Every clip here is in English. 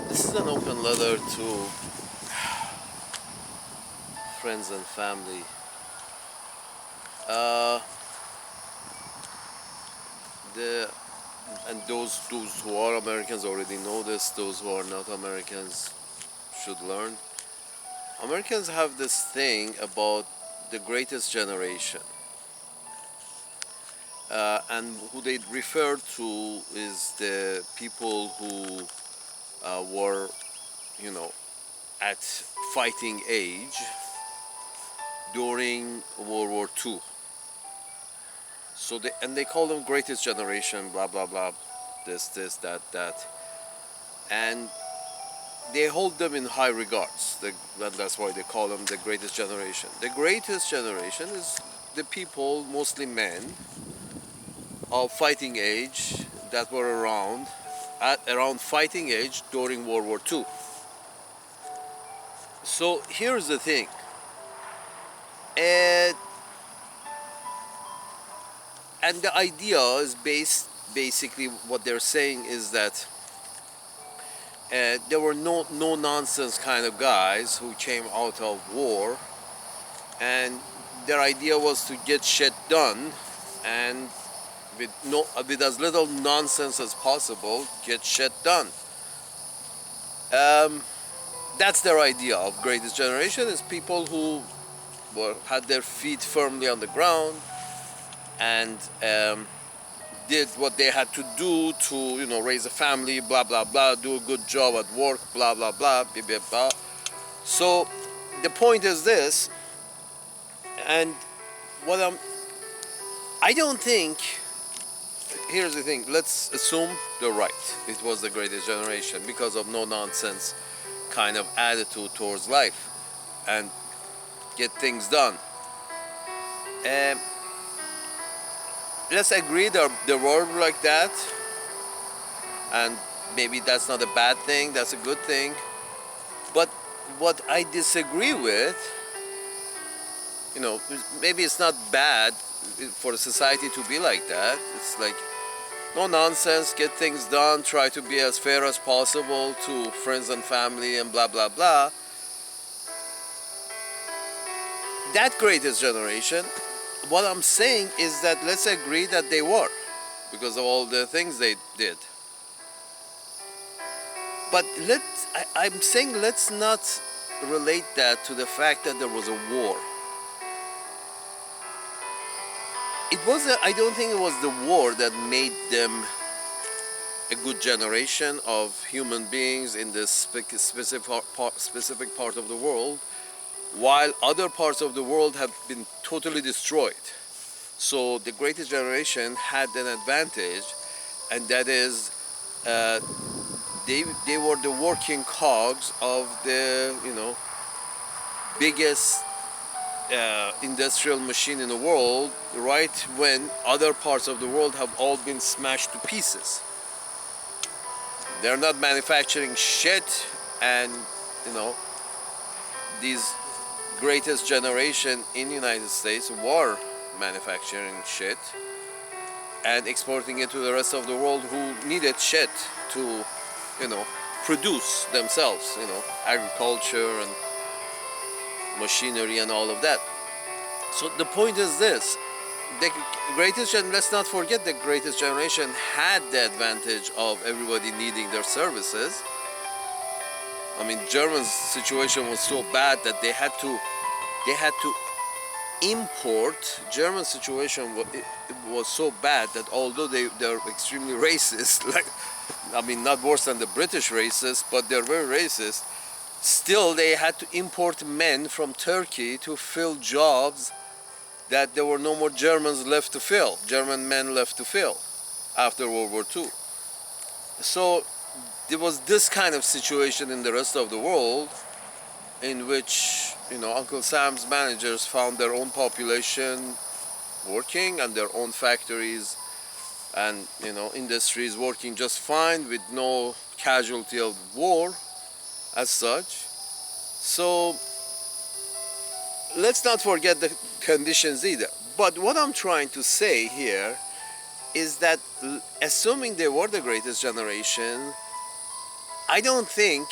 This is an open letter to friends and family. Uh, the and those who are Americans already know this. Those who are not Americans should learn. Americans have this thing about the greatest generation, and who they refer to is the people who were, you know, at fighting age during World War II. So they call them greatest generation, blah blah blah, this that, and they hold them in high regards. And that's why they call them the greatest generation. The greatest generation is the people, mostly men, of fighting age that were around at around fighting age during World War II. So here's the thing. And, and the idea is basically what they're saying is that there were no nonsense kind of guys who came out of war, and their idea was to get shit done, and with as little nonsense as possible, get shit done. Um, that's their idea of greatest generation, is people who had their feet firmly on the ground and did what they had to do to, raise a family, blah blah blah, do a good job at work, blah blah blah, blah blah blah. So the point is this, and what I don't think. Here's the thing. Let's assume they're right. It was the greatest generation because of no nonsense kind of attitude towards life and get things done. Um, let's agree there were like that, and maybe that's not a bad thing, that's a good thing. But what I disagree with, maybe it's not bad for a society to be like that. It's like, no nonsense, get things done, try to be as fair as possible to friends and family and blah blah blah. That greatest generation, what I'm saying is that let's agree that they were, because of all the things they did. But I'm saying let's not relate that to the fact that there was a war. I don't think it was the war that made them a good generation of human beings in this specific part of the world, while other parts of the world have been totally destroyed. So the greatest generation had an advantage, and that is they were the working cogs of the biggest industrial machine in the world, right when other parts of the world have all been smashed to pieces. They're not manufacturing shit, and these greatest generation in the United States were manufacturing shit and exporting it to the rest of the world who needed shit to produce themselves, agriculture and machinery and all of that. So the point is this: let's not forget the greatest generation had the advantage of everybody needing their services. I mean, Germans' situation was so bad that they had to import. German situation was so bad that although they're extremely racist, like, I mean, not worse than the British racists, but they're very racist. Still, they had to import men from Turkey to fill jobs that there were no more German men left to fill after World War II. So there was this kind of situation in the rest of the world, in which Uncle Sam's managers found their own population working and their own factories and industries working just fine with no casualty of war as such. So let's not forget the conditions either. But what I'm trying to say here is that assuming they were the greatest generation, I don't think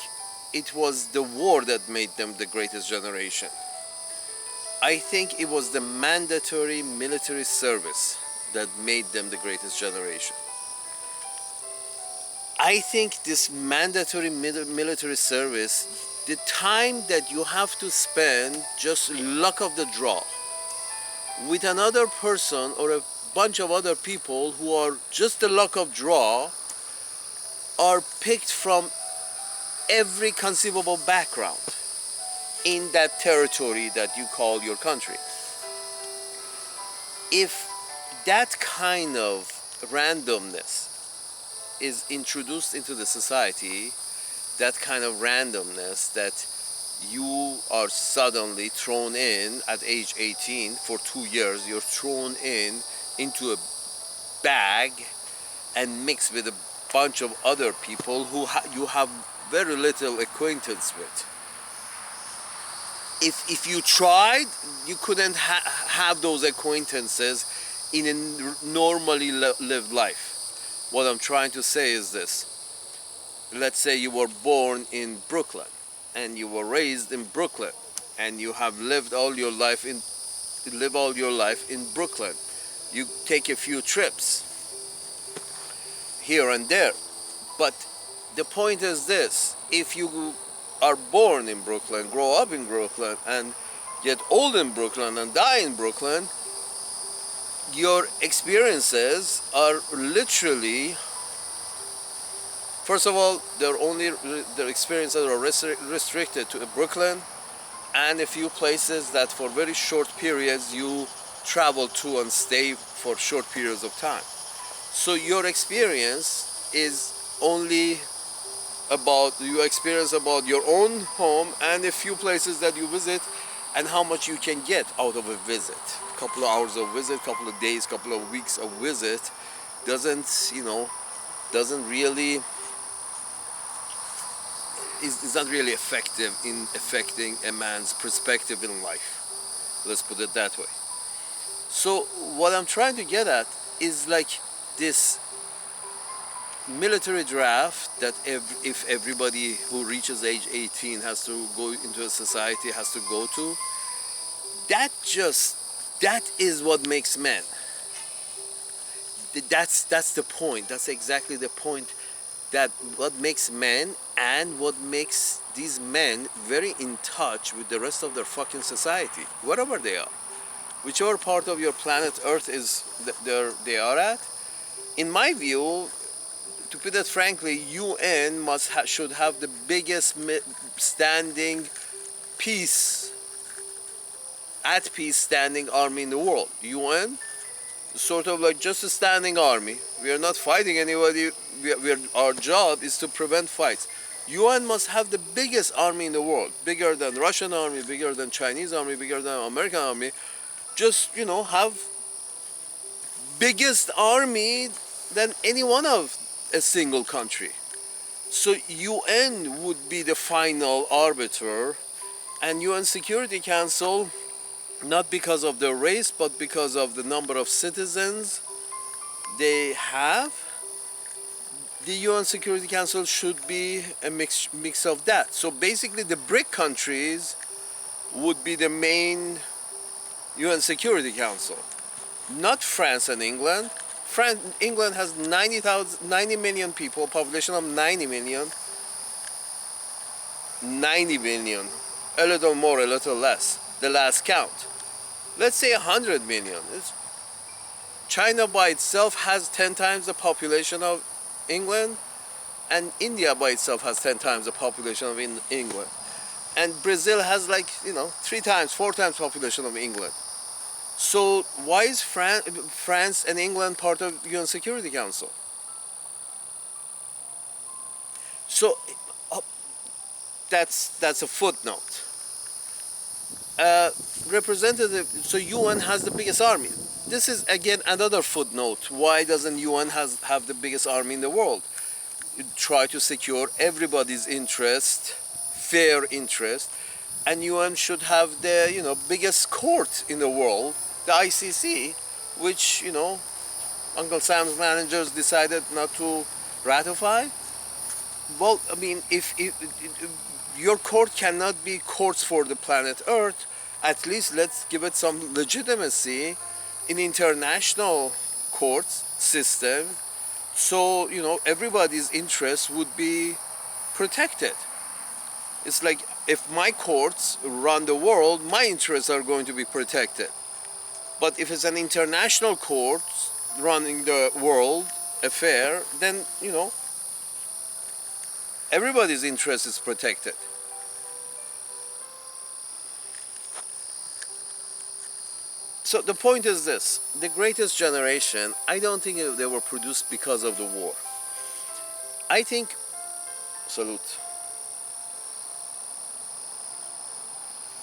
it was the war that made them the greatest generation. I think it was the mandatory military service that made them the greatest generation. I think this mandatory military service, the time that you have to spend just luck of the draw with another person or a bunch of other people who are just the luck of draw, are picked from every conceivable background in that territory that you call your country. If that kind of randomness is introduced into the society, that kind of randomness that you are suddenly thrown in at age 18 for 2 years, you're thrown into a bag and mixed with a bunch of other people who you have very little acquaintance with. If you tried, you couldn't have those acquaintances in a normally lived life. What I'm trying to say is this. Let's say you were born in Brooklyn and you were raised in Brooklyn and you have lived all your life in Brooklyn. You take a few trips here and there. But the point is this, if you are born in Brooklyn, grow up in Brooklyn, and get old in Brooklyn and die in Brooklyn, your experiences are literally, first of all, their experiences are restricted to Brooklyn and a few places that for very short periods you travel to and stay for short periods of time. So your experience is only about your own home and a few places that you visit and how much you can get out of a visit. A couple of hours of visit, couple of days, couple of weeks of visit doesn't really is not really effective in affecting a man's perspective in life. Let's put it that way. So what I'm trying to get at is like this military draft that if everybody who reaches age 18 has to go into a society has to go to, that is what makes men. That's the point. That's exactly the point. That what makes men and what makes these men very in touch with the rest of their fucking society, wherever they are, whichever part of your planet Earth is they are at. In my view, to put it frankly, UN should have the biggest standing peace standing army in the world. UN, sort of like just a standing army. We are not fighting anybody. Our job is to prevent fights. UN must have the biggest army in the world, bigger than Russian army, bigger than Chinese army, bigger than American army. Just, have biggest army than any one of a single country. So UN would be the final arbiter, and UN Security Council, not because of their race, but because of the number of citizens they have, the UN Security Council should be a mix of that. So basically the BRIC countries would be the main UN Security Council, not France and England. England has 90 million people, population of 90 million, a little more, a little less, the last count. Let's say 100 million. China by itself has 10 times the population of England, and India by itself has 10 times the population of England. And Brazil has 3 times, 4 times population of England. So why is France and England part of UN Security Council? So that's a footnote. So UN has the biggest army. This is again another footnote. Why doesn't UN have the biggest army in the world? You try to secure everybody's interest, fair interest, and UN should have the biggest court in the world, the ICC, which Uncle Sam's managers decided not to ratify. Well, I mean, if your court cannot be courts for the planet Earth, at least let's give it some legitimacy in international courts system, so everybody's interest would be protected. It's like if my courts run the world, my interests are going to be protected. But if it's an international court running the world affair, then everybody's interest is protected. So the point is this: the Greatest Generation, I don't think they were produced because of the war. I think, salute.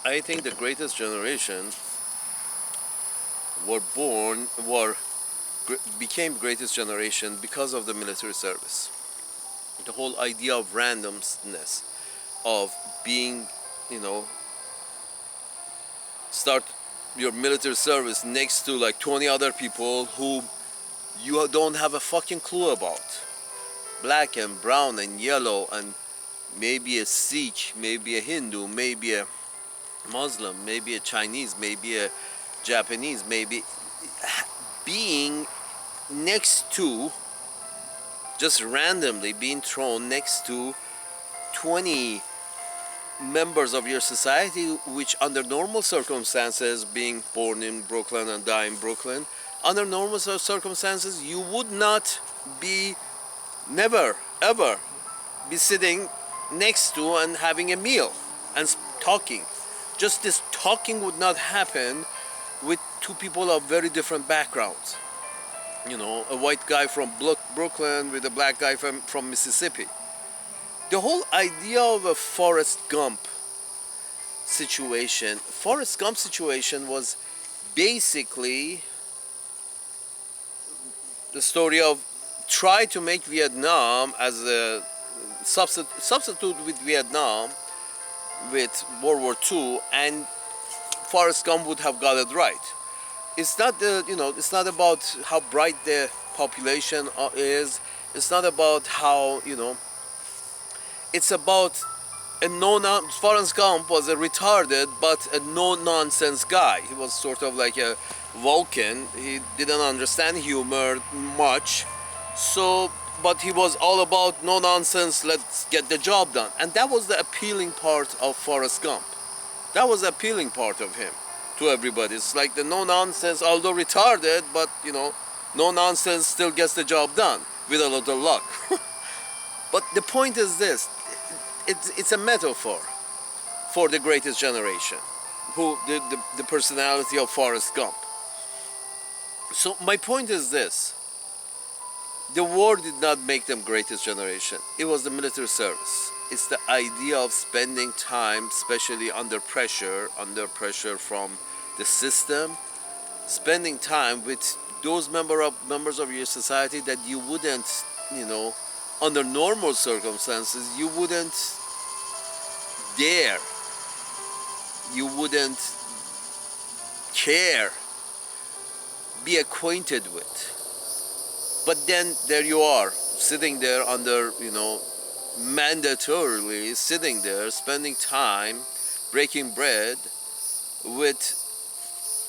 I think the Greatest Generation became Greatest Generation because of the military service. The whole idea of randomness, of being, start your military service next to like 20 other people who you don't have a fucking clue about. Black and brown and yellow, and maybe a Sikh, maybe a Hindu, maybe a Muslim, maybe a Chinese, maybe a Japanese, maybe being next to, just randomly being thrown next to 20 members of your society, which under normal circumstances, being born in Brooklyn and die in Brooklyn, under normal circumstances you would not be, never ever be sitting next to and having a meal and talking. Just this talking would not happen with two people of very different backgrounds. A white guy from Brooklyn with a black guy from Mississippi. The whole idea of a Forrest Gump situation was basically the story of try to make Vietnam as a substitute with Vietnam with World War II, and Forrest Gump would have got it right. It's not it's not about how bright the population is. It's not about how it's about Forrest Gump was a retarded but a no-nonsense guy. He was sort of like a Vulcan. He didn't understand humor much, but he was all about no nonsense, let's get the job done. And that was the appealing part of Forrest Gump. That was the appealing part of him to everybody. It's like the no nonsense, although retarded, but no nonsense still gets the job done with a little luck. But the point is this: it's a metaphor for the Greatest Generation, the personality of Forrest Gump. So my point is this: the war did not make them Greatest Generation. It was the military service. It's the idea of spending time, especially under pressure from the system, spending time with those members of your society that you wouldn't, under normal circumstances, you wouldn't dare, you wouldn't care, be acquainted with. But then there you are, sitting there under, mandatorily sitting there, spending time, breaking bread with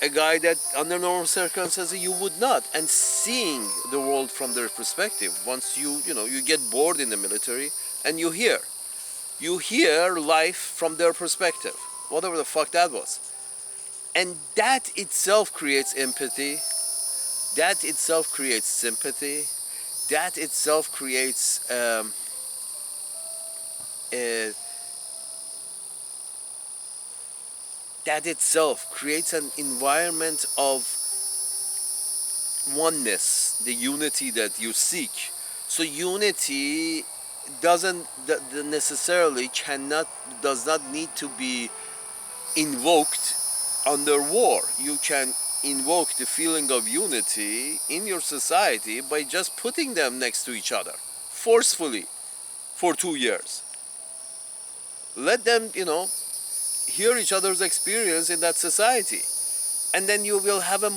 a guy that under normal circumstances you would not, and seeing the world from their perspective. Once you get bored in the military and you hear life from their perspective, whatever the fuck that was. And that itself creates empathy. That itself creates sympathy. That itself creates an environment of oneness, the unity that you seek. So unity does not need to be invoked under war. You can invoke the feeling of unity in your society by just putting them next to each other forcefully for 2 years. Let them, hear each other's experience in that society, and then you will have a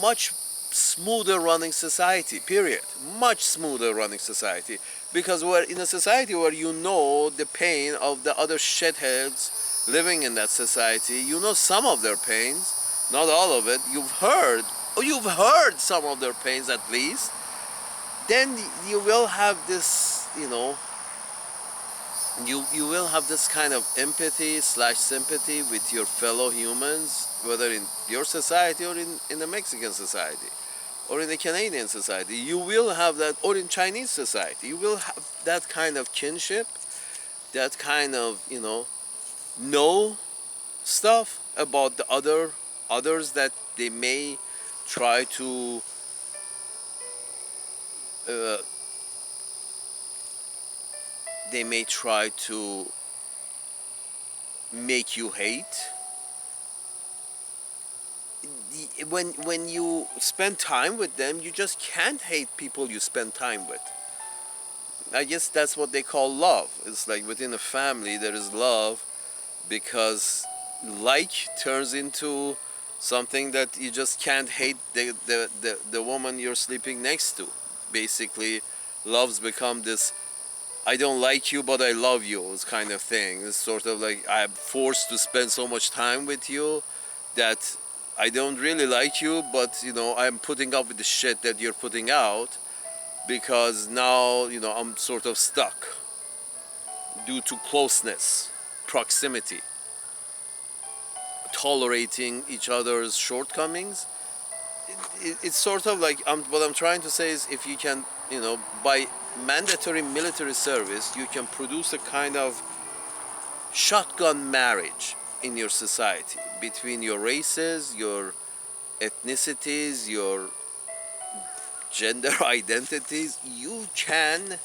much smoother running society, period. Much smoother running society. because we're in a society where you know the pain of the other shitheads living in that society. You know some of their pains, not all of it. You've heard some of their pains at least. Then you will have this, you will have this kind of empathy slash sympathy with your fellow humans, whether in your society or in the Mexican society or in the Canadian society. You will have that, or in Chinese society. You will have that kind of kinship, that kind of, know stuff about the others that they may try to uh, make you hate. When you spend time with them, you just can't hate people you spend time with. I guess that's what they call love. It's like within a family there is love, because like turns into something that you just can't hate the woman you're sleeping next to. Basically, love's become this I don't like you but I love you kind of thing. It's sort of like I'm forced to spend so much time with you that I don't really like you, but I'm putting up with the shit that you're putting out, because now I'm sort of stuck due to closeness, proximity, tolerating each other's shortcomings. It's sort of like what I'm trying to say is, if you can, by mandatory military service, you can produce a kind of shotgun marriage in your society between your races, your ethnicities, your gender identities. You can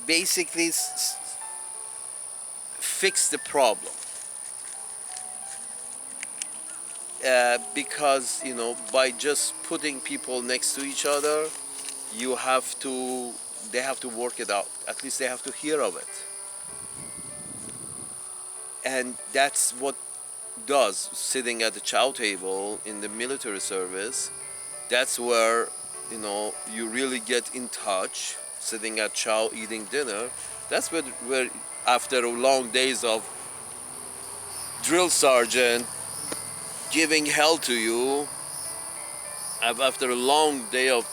basically fix the problem, because by just putting people next to each other, they have to work it out. At least they have to hear of it. And that's what does sitting at the chow table in the military service. That's where you really get in touch. Sitting at chow eating dinner, that's where after long days of drill sergeant giving hell to you, after a long day of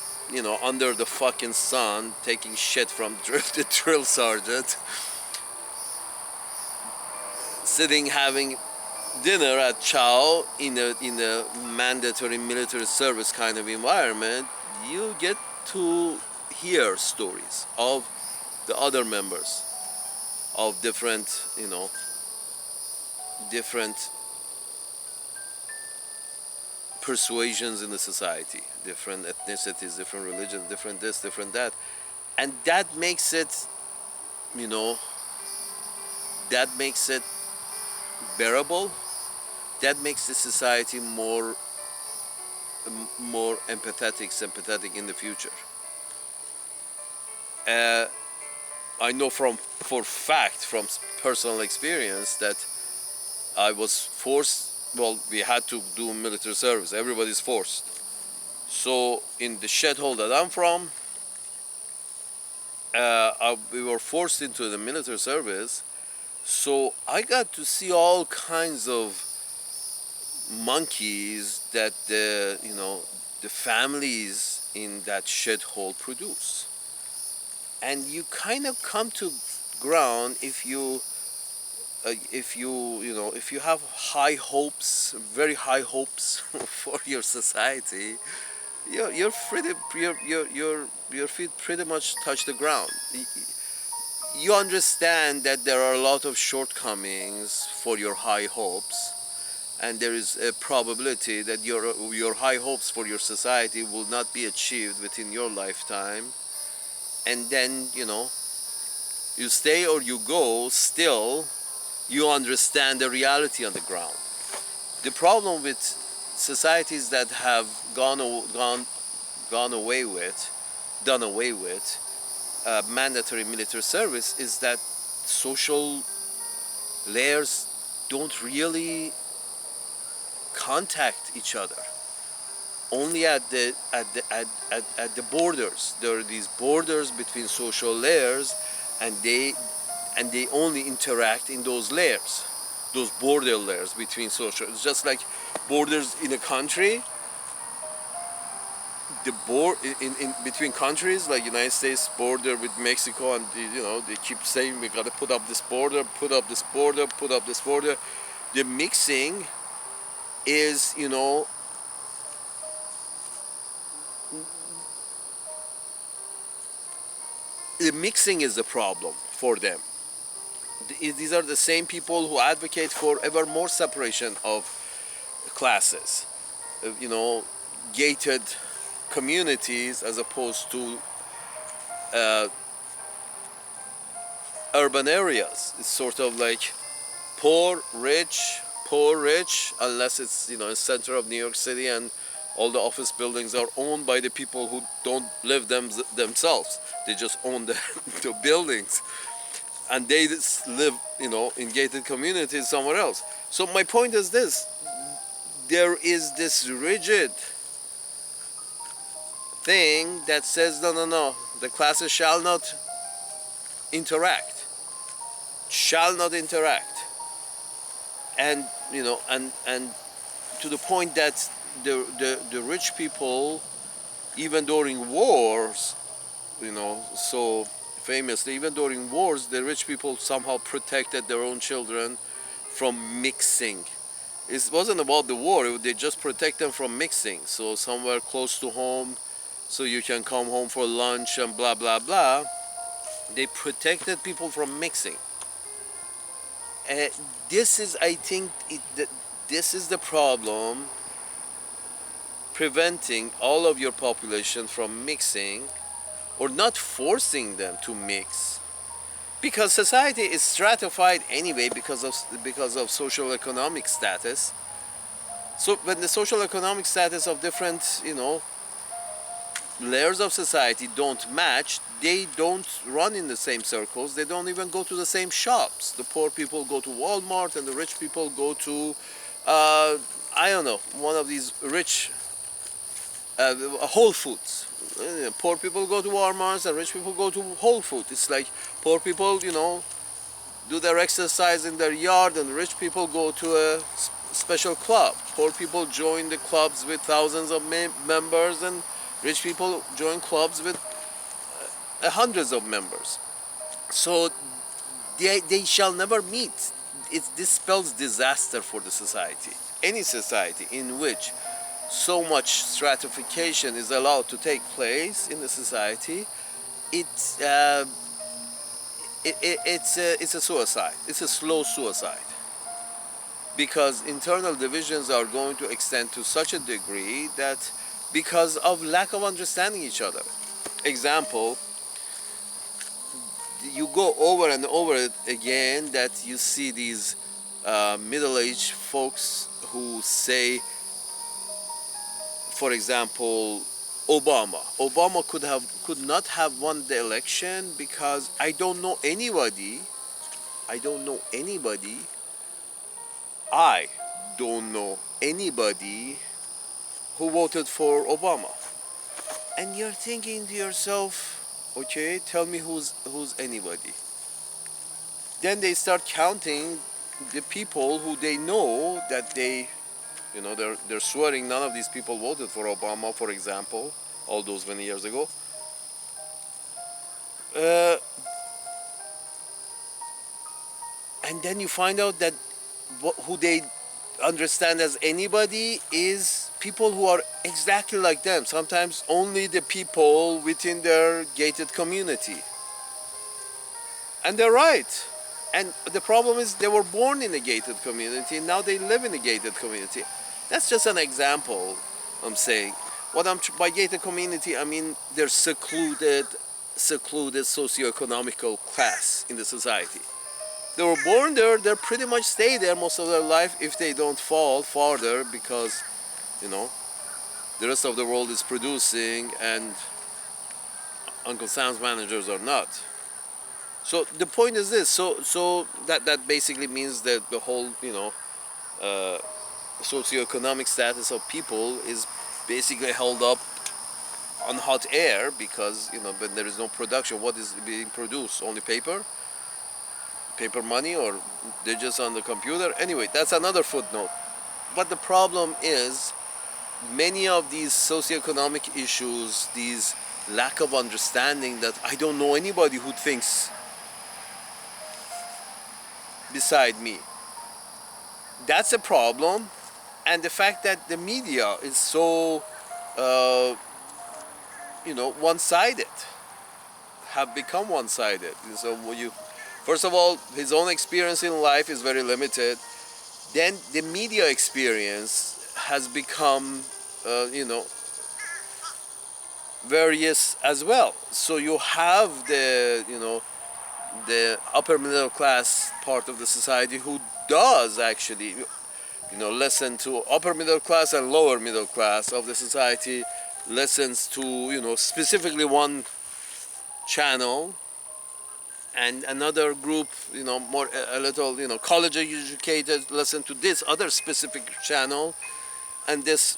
under the fucking sun taking shit from the drill sergeant, sitting having dinner at chow in a mandatory military service kind of environment, you get to hear stories of the other members of different persuasions in the society, different ethnicities, different religions, different this, different that. And that makes it bearable. That makes the society more empathetic, sympathetic in the future. I know for fact, from personal experience, that I was forced. Well, we had to do military service. Everybody's forced. So in the shithole that I'm from, we were forced into the military service. So I got to see all kinds of monkeys that the families in that shithole produce. And you kind of come to ground if you have high hopes, very high hopes for your society. Your feet pretty much touch the ground. You understand that there are a lot of shortcomings for your high hopes, and there is a probability that your high hopes for your society will not be achieved within your lifetime. And then you stay or you go, still you understand the reality on the ground. The problem with societies that have done away with mandatory military service is that social layers don't really contact each other. only at the borders. There are these borders between social layers, and they only interact in those layers, those border layers between social. It's just like borders in a country. The in between countries, like United States border with Mexico, and they keep saying we got to put up this border, put up this border, put up this border. The mixing is, the mixing is the problem for them. These are the same people who advocate for ever more separation of classes, gated communities as opposed to urban areas. It's sort of like poor, rich, unless it's in the center of New York City and all the office buildings are owned by the people who don't live themselves. They just own the buildings, and they just live, in gated communities somewhere else. So my point is this: there is this rigid thing that says no, the classes shall not interact, and and to the point that the rich people, even during wars, so famously, even during wars, the rich people somehow protected their own children from mixing. It wasn't about the war, they just protect them from mixing. So somewhere close to home, so you can come home for lunch and blah blah blah. They protected people from mixing. This is, I think, this is the problem, preventing all of your population from mixing, or not forcing them to mix, because society is stratified anyway because of social economic status. So when the social economic status of different layers of society don't match, they don't run in the same circles, they don't even go to the same shops. The poor people go to Walmart and the rich people go to I don't know, one of these rich Whole Foods. Poor people go to Walmart and rich people go to Whole Foods. It's like poor people, do their exercise in their yard, and rich people go to a special club. Poor people join the clubs with thousands of members, and rich people join clubs with hundreds of members. So they shall never meet. This spells disaster for the society. Any society in which so much stratification is allowed to take place in the society, it's a suicide. It's a slow suicide, because internal divisions are going to extend to such a degree that, because of lack of understanding each other. Example, you go over and over it again that you see these middle-aged folks who say, for example, Obama could not have won the election because I don't know anybody who voted for Obama. And you're thinking to yourself, okay, tell me who's anybody. Then they start counting the people who they know that they're swearing none of these people voted for Obama, for example, all those many years ago. And then you find out that who they understand as anybody is people who are exactly like them, sometimes only the people within their gated community. And they're right. And the problem is they were born in a gated community, and now they live in a gated community. That's just an example I'm saying. By gated community, I mean they're secluded socioeconomical class in the society. They were born there, they'll pretty much stay there most of their life if they don't fall farther, because the rest of the world is producing and Uncle Sam's managers are not. So the point is this, so that basically means that the whole socioeconomic status of people is basically held up on hot air because, when there is no production, what is being produced? Only paper money, or they're just on the computer? Anyway, that's another footnote. But the problem is many of these socioeconomic issues, these lack of understanding, that I don't know anybody who thinks beside me. That's a problem. And the fact that the media is so, one-sided, have become one-sided. So first of all, his own experience in life is very limited. Then the media experience has become, various as well. So you have the upper middle class part of the society who does actually, listen to upper middle class, and lower middle class of the society listens to, specifically one channel, and another group, more a little, college educated, listen to this other specific channel, and these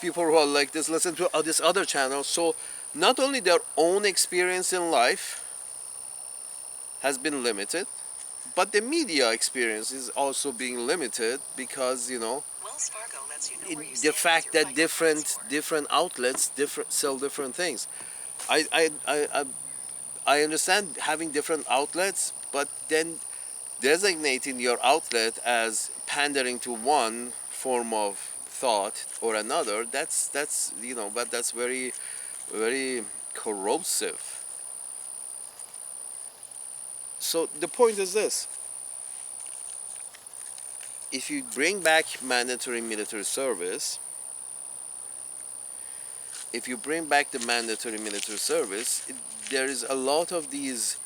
people who are like this listen to this other channel. So not only their own experience in life has been limited, but the media experience is also being limited because, Wells Fargo lets you know where you the stand fact with your that FICO score. different outlets sell different things. I understand having different outlets, but then designating your outlet as pandering to one form of thought or another, but that's very, very corrosive. So the point is this: if you bring back mandatory military service, there is a lot of these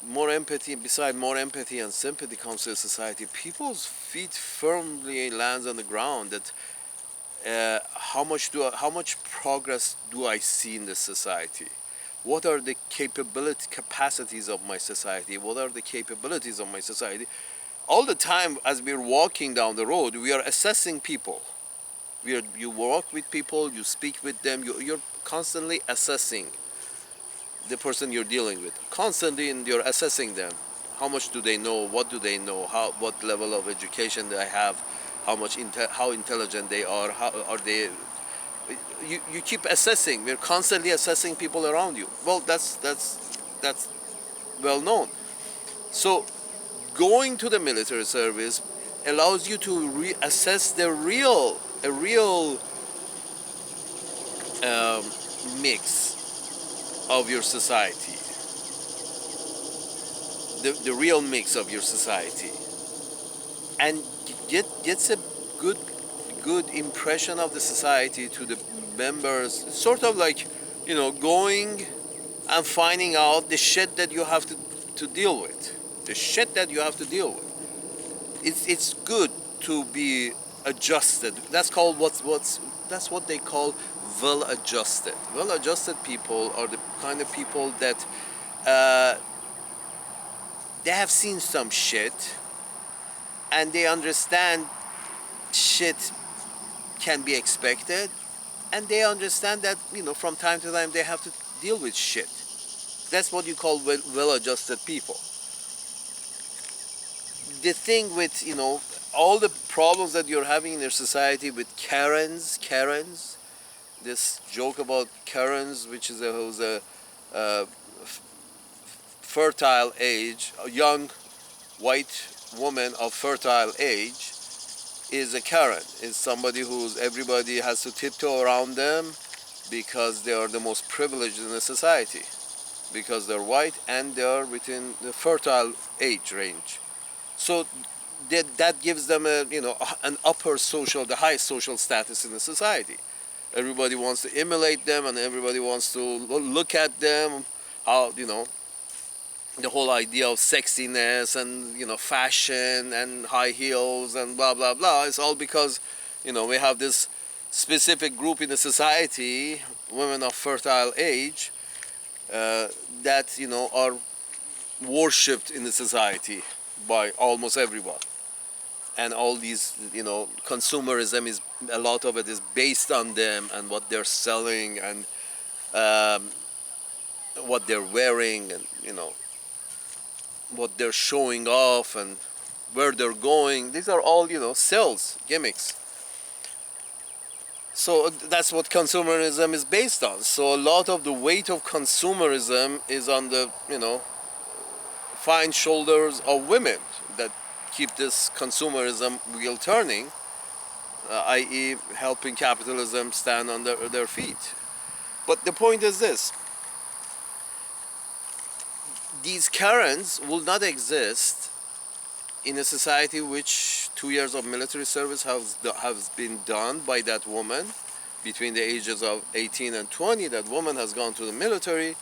more empathy. Beside more empathy and sympathy comes to the society. People's feet firmly lands on the ground. That how much progress do I see in this society? What are the capacities of my society? What are the capabilities of my society? All the time, as we're walking down the road, we are assessing people. You walk with people, you speak with them, you're constantly assessing the person you're dealing with. Constantly, and you're assessing them. How much do they know? What do they know? What level of education they have? How intelligent they are? How are they? You keep assessing. We're constantly assessing people around you. Well, that's well known. So going to the military service allows you to reassess a real um, mix of your society, the real mix of your society, and gets a good impression of the society to the members. Sort of like, going and finding out the shit that you have to deal with. The shit that you have to deal with. It's good to be adjusted. That's what they call well adjusted. Well adjusted people are the kind of people that they have seen some shit, and they understand shit can be expected, and they understand that, from time to time they have to deal with shit. That's what you call well adjusted people. The thing with, all the problems that you're having in your society with Karens, this joke about Karens, which is who's a fertile age, a young white woman of fertile age, is a Karen. Is somebody who's everybody has to tiptoe around them because they are the most privileged in the society, because they're white and they are within the fertile age range. So that gives them an the highest social status in the society. Everybody wants to emulate them, and everybody wants to look at them. How, the whole idea of sexiness and, fashion and high heels and blah blah blah. It's all because, we have this specific group in the society, women of fertile age, that are worshipped in the society by almost everyone. And all these, consumerism is a lot of it is based on them and what they're selling and um, what they're wearing and what they're showing off and where they're going. These are all sales gimmicks. So that's what consumerism is based on. So a lot of the weight of consumerism is on the fine shoulders of women that keep this consumerism wheel turning, i.e. helping capitalism stand on their feet. But the point is this: these Karens will not exist in a society which 2 years of military service has been done by that woman between the ages of 18 and 20. That woman has gone to the military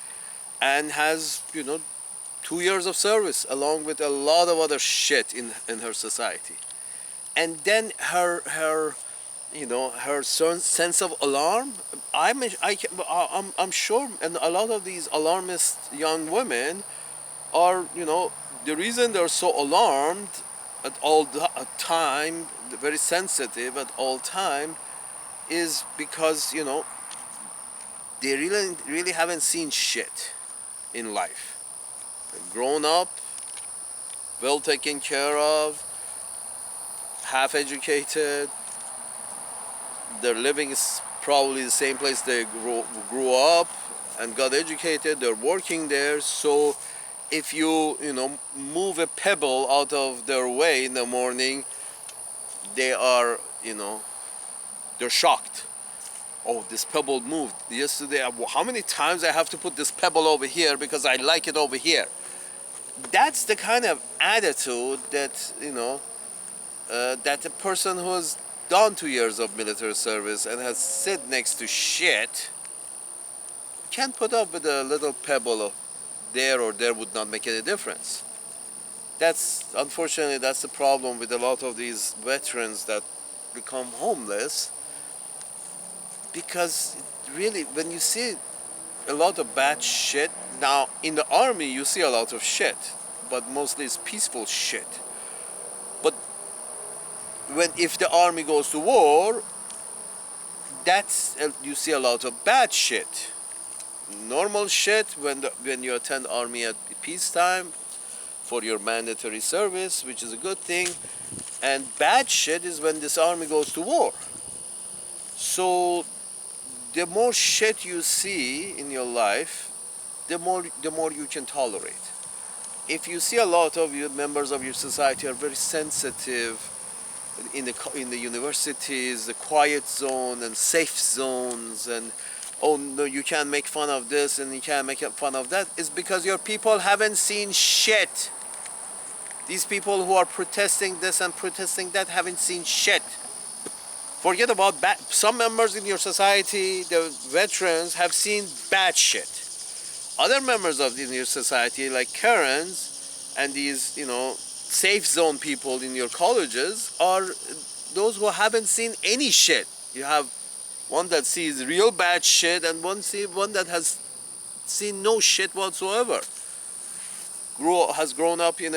and has 2 years of service along with a lot of other shit in her society. And then her sense of alarm. I'm sure, and a lot of these alarmist young women are, the reason they're so alarmed at all time, very sensitive at all time, is because they really haven't seen shit in life. They're grown up, well taken care of, half educated. They're living probably the same place they grew up and got educated. They're working there. So if you move a pebble out of their way in the morning, they are they're shocked. Oh, this pebble moved yesterday. How many times I have to put this pebble over here because I like it over here? That's the kind of attitude that that a person who has done 2 years of military service and has sit next to shit can't put up with a little pebble of there or there would not make any difference. Unfortunately, that's the problem with a lot of these veterans that become homeless, because really, when you see a lot of bad shit, now in the army you see a lot of shit, but mostly it's peaceful shit. But if the army goes to war, you see a lot of bad shit. Normal shit when you attend army at peacetime for your mandatory service, which is a good thing, and bad shit is when this army goes to war. So the more shit you see in your life, the more you can tolerate. If you see a lot of you members of your society are very sensitive in the universities, the quiet zone and safe zones, and oh no, you can't make fun of this and you can't make fun of that, is because your people haven't seen shit. These people who are protesting this and protesting that haven't seen shit. Forget about bad. Some members in your society, the veterans, have seen bad shit. Other members in your society, like Karens and these, safe zone people in your colleges, are those who haven't seen any shit. You have one that sees real bad shit and one that has seen no shit whatsoever. Has grown up in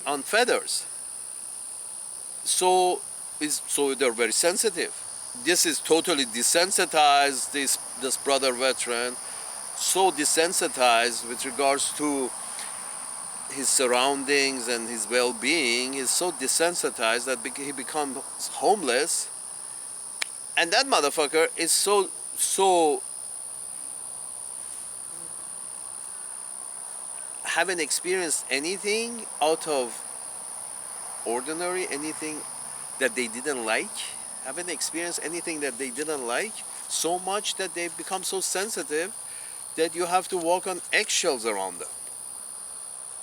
on feathers. So they're very sensitive. This is totally desensitized. This brother veteran, so desensitized with regards to his surroundings and his well-being, is so desensitized that he becomes homeless. And that motherfucker is so haven't experienced anything out of ordinary, anything that they didn't like, haven't experienced anything that they didn't like so much that they become so sensitive that you have to walk on eggshells around them.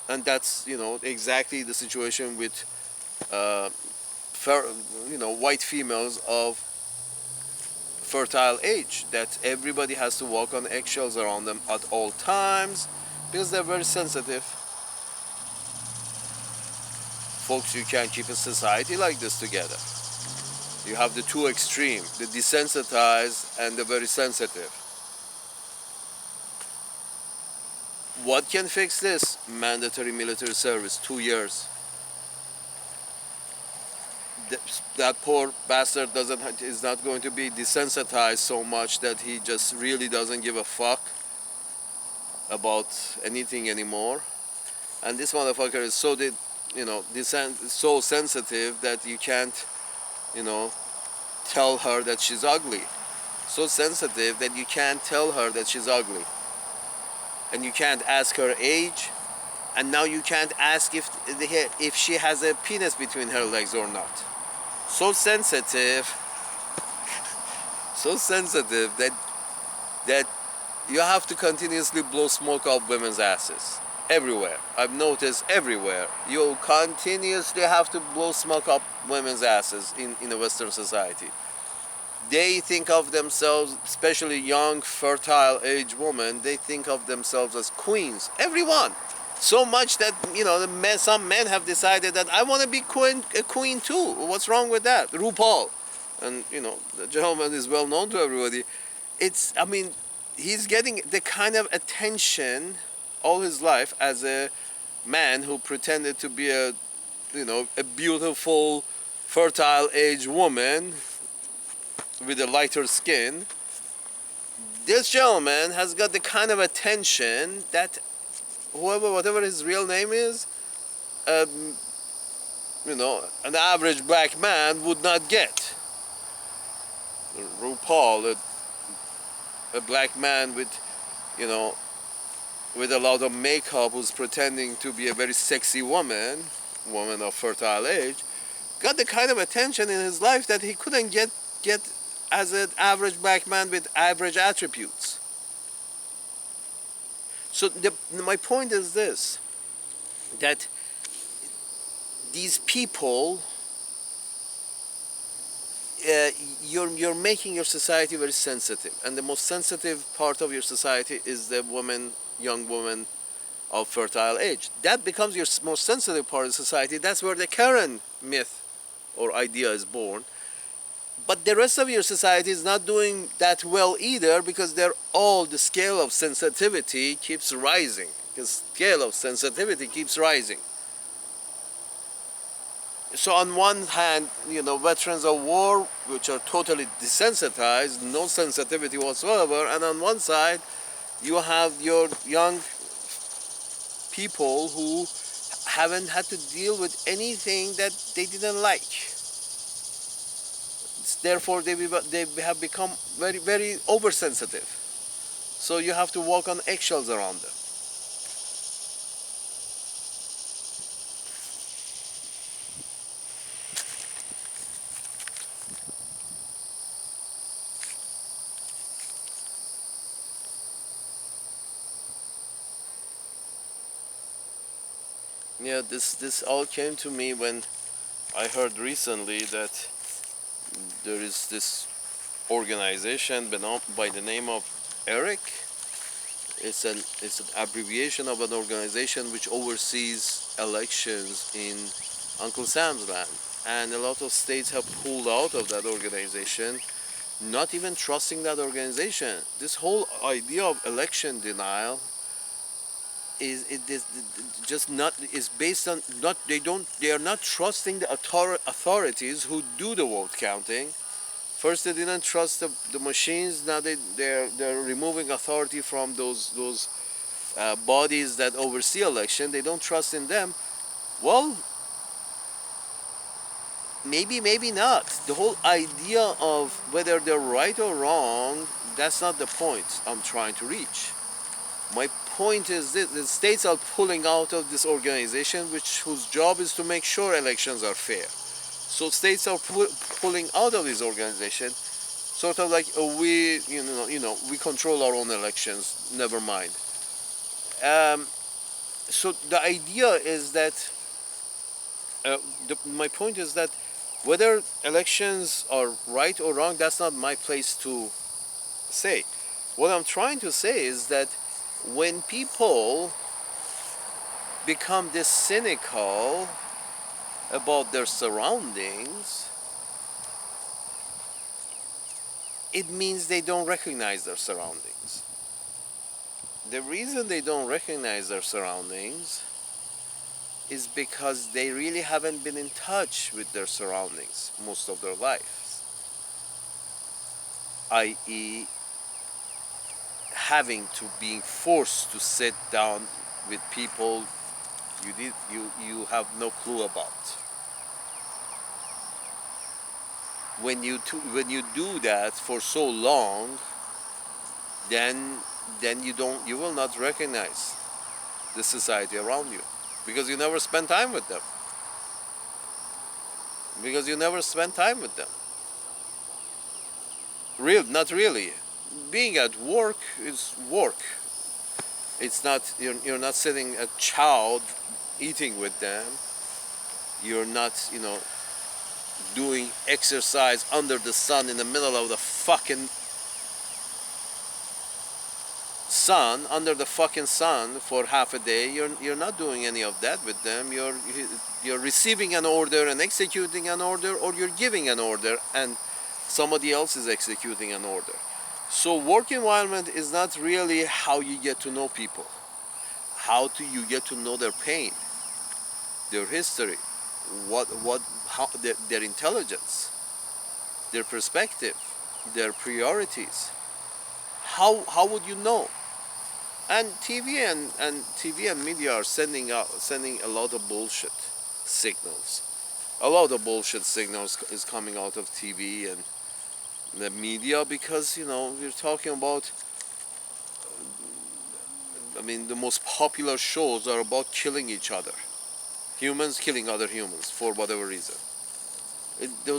And that's exactly the situation with white females of fertile age, that everybody has to walk on eggshells around them at all times because they're very sensitive. Folks, you can't keep a society like this together. You have the two extremes, the desensitized and the very sensitive. What can fix this? Mandatory military service, 2 years. that poor bastard is not going to be desensitized so much that he just really doesn't give a fuck about anything anymore. And this motherfucker is so sensitive that you can't, tell her that she's ugly. So sensitive that you can't tell her that she's ugly. And you can't ask her age, and now you can't ask if she has a penis between her legs or not. So sensitive, so sensitive that you have to continuously blow smoke up women's asses. Everywhere. I've noticed everywhere. You continuously have to blow smoke up women's asses in a Western society. They think of themselves, especially young, fertile age women, they think of themselves as queens. Everyone. So much that, some men have decided that I want to be a queen too. What's wrong with that? RuPaul. And, the gentleman is well known to everybody. He's getting the kind of attention all his life as a man who pretended to be a beautiful, fertile age woman with a lighter skin. This gentleman has got the kind of attention that whatever his real name is, an average black man would not get. RuPaul, a black man with a lot of makeup, who's pretending to be a very sexy woman of fertile age, got the kind of attention in his life that he couldn't get as an average black man with average attributes. So my point is this, that these people, you're making your society very sensitive, and the most sensitive part of your society is the young woman of fertile age. That becomes your most sensitive part of society. That's where the Karen myth or idea is born. But the rest of your society is not doing that well either, because the scale of sensitivity keeps rising. The scale of sensitivity keeps rising. So on one hand, veterans of war, which are totally desensitized, no sensitivity whatsoever, and on one side, you have your young people who haven't had to deal with anything that they didn't like. Therefore, they have become very, very oversensitive. So you have to walk on eggshells around them. Yeah, this all came to me when I heard recently that there is this organization by the name of ERIC. It's an abbreviation of an organization which oversees elections in Uncle Sam's land, and a lot of states have pulled out of that organization, not even trusting that organization. This whole idea of election denial is based on they are not trusting the authorities who do the vote counting. First, they didn't trust the machines. Now they're removing authority from those bodies that oversee election. They don't trust in them. Well, maybe not. The whole idea of whether they're right or wrong, that's not the point I'm trying to reach. My point is this: the states are pulling out of this organization, whose job is to make sure elections are fair. So states are pulling out of this organization, sort of like we control our own elections. Never mind. So the idea is that my point is that whether elections are right or wrong, that's not my place to say. What I'm trying to say is that when people become this cynical about their surroundings, it means they don't recognize their surroundings. The reason they don't recognize their surroundings is because they really haven't been in touch with their surroundings most of their lives, i.e., having to being forced to sit down with people you have no clue about. When you do that for so long, then you will not recognize the society around you, because you never spend time with them. Because you never spend time with them. Not really. Being at work is work. It's not, you're not sitting at chow eating with them. You're not, doing exercise under the sun in the middle of the fucking sun, under the fucking sun for half a day. You're not doing any of that with them. You're receiving an order and executing an order, or you're giving an order and somebody else is executing an order. So work environment is not really how you get to know people. How do you get to know their pain, their history, how their intelligence, their perspective, their priorities? How would you know? And TV and media are sending a lot of bullshit signals. A lot of bullshit signals is coming out of TV and the media, because we're talking about. I mean, the most popular shows are about killing each other. Humans killing other humans for whatever reason.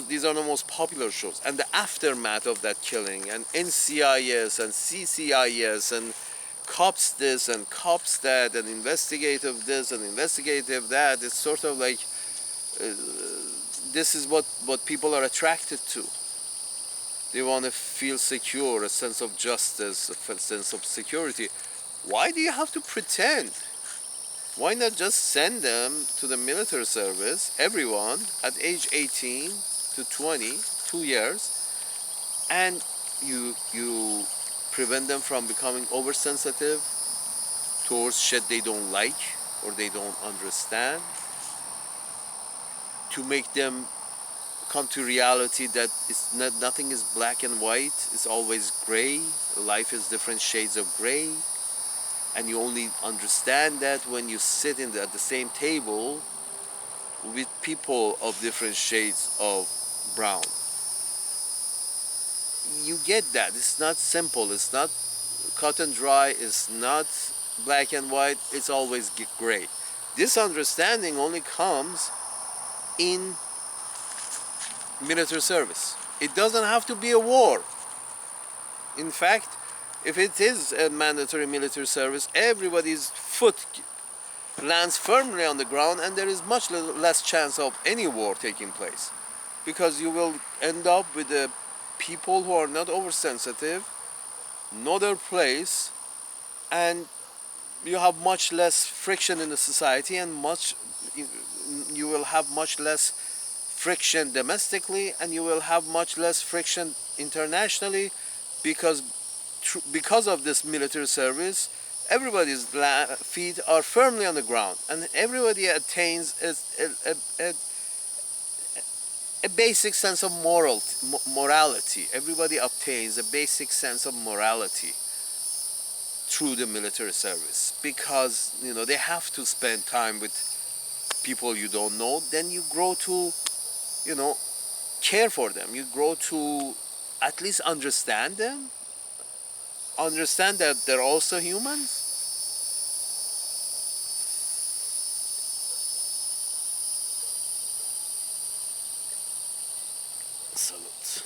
These are the most popular shows. And the aftermath of that killing, and NCIS and CCIS and cops this and cops that and investigative this and investigative that, it's sort of like this is what people are attracted to. They want to feel secure, a sense of justice, a sense of security. Why do you have to pretend? Why not just send them to the military service, everyone, at age 18 to 20, 2 years, and you prevent them from becoming oversensitive towards shit they don't like or they don't understand, to make them come to reality that nothing is black and white, it's always gray, life is different shades of gray. And you only understand that when you sit at the same table with people of different shades of brown. You get that. It's not simple. It's not cut and dry. It's not black and white. It's always gray. This understanding only comes in military service. It doesn't have to be a war. In fact, if it is a mandatory military service, everybody's foot lands firmly on the ground and there is much less chance of any war taking place. Because you will end up with the people who are not oversensitive, know their place, and you have much less friction in the society, and you will have much less friction domestically, and you will have much less friction internationally, because of this military service, everybody's feet are firmly on the ground, and everybody attains a basic sense of morality. Everybody obtains a basic sense of morality through the military service, because they have to spend time with people you don't know. Then you grow to care for them. You grow to at least understand them. Understand that they're also humans. Salute.